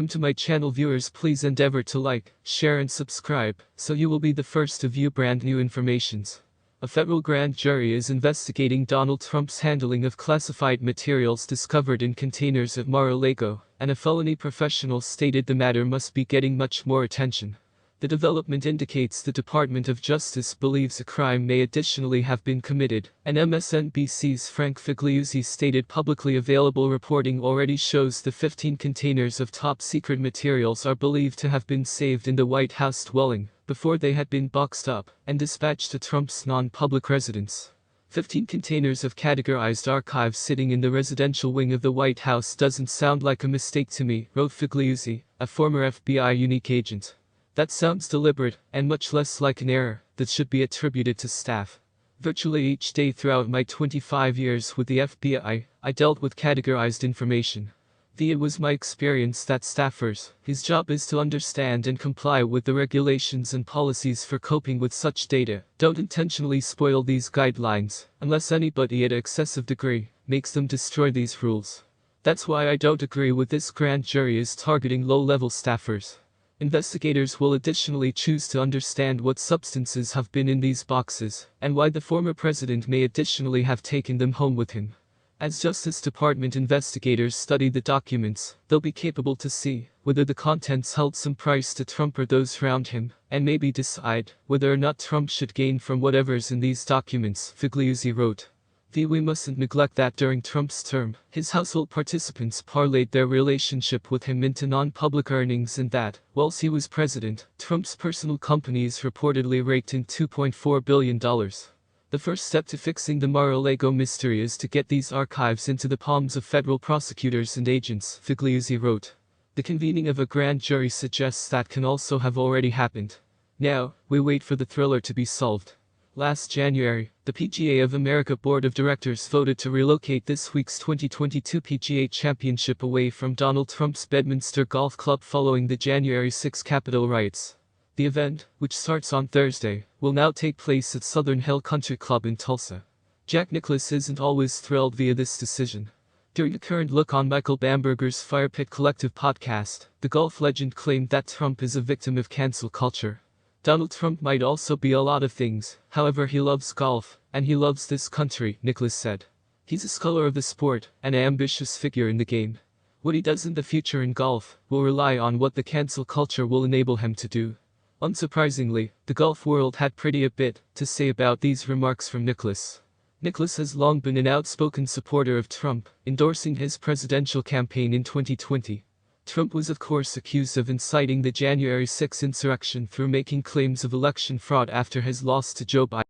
Welcome to my channel. Viewers, please endeavor to like, share and subscribe, so you will be the first to view brand new informations. A federal grand jury is investigating Donald Trump's handling of classified materials discovered in containers at Mar-a-Lago, and a felony professional stated the matter must be getting much more attention. The development indicates the Department of Justice believes a crime may additionally have been committed, and MSNBC's Frank Figliuzzi stated publicly available reporting already shows the 15 containers of top-secret materials are believed to have been saved in the White House dwelling, before they had been boxed up and dispatched to Trump's non-public residence. 15 containers of categorized archives sitting in the residential wing of the White House doesn't sound like a mistake to me, wrote Figliuzzi, a former FBI unique agent. That sounds deliberate, and much less like an error that should be attributed to staff. Virtually each day throughout my 25 years with the FBI, I dealt with categorized information. It was my experience that staffers, whose job is to understand and comply with the regulations and policies for coping with such data, don't intentionally spoil these guidelines, unless anybody at an excessive degree makes them destroy these rules. That's why I don't agree with this grand jury is targeting low-level staffers. Investigators will additionally choose to understand what substances have been in these boxes, and why the former president may additionally have taken them home with him. As Justice Department investigators study the documents, they'll be capable to see whether the contents held some price to Trump or those around him, and maybe decide whether or not Trump should gain from whatever's in these documents, Figliuzzi wrote. We mustn't neglect that during Trump's term, his household participants parlayed their relationship with him into non-public earnings, and that, whilst he was president, Trump's personal companies reportedly raked in $2.4 billion. The first step to fixing the Mar-a-Lago mystery is to get these archives into the palms of federal prosecutors and agents, Figliuzzi wrote. The convening of a grand jury suggests that can also have already happened. Now, we wait for the thriller to be solved. Last January, the PGA of America Board of Directors voted to relocate this week's 2022 PGA Championship away from Donald Trump's Bedminster Golf Club following the January 6 Capitol riots. The event, which starts on Thursday, will now take place at Southern Hill Country Club in Tulsa. Jack Nicklaus isn't always thrilled via this decision. During a current look on Michael Bamberger's Fire Pit Collective podcast, the golf legend claimed that Trump is a victim of cancel culture. Donald Trump might also be a lot of things, however he loves golf, and he loves this country, Nicklaus said. He's a scholar of the sport, and an ambitious figure in the game. What he does in the future in golf will rely on what the cancel culture will enable him to do. Unsurprisingly, the golf world had pretty a bit to say about these remarks from Nicklaus. Nicklaus has long been an outspoken supporter of Trump, endorsing his presidential campaign in 2020. Trump was of course accused of inciting the January 6 insurrection through making claims of election fraud after his loss to Joe Biden.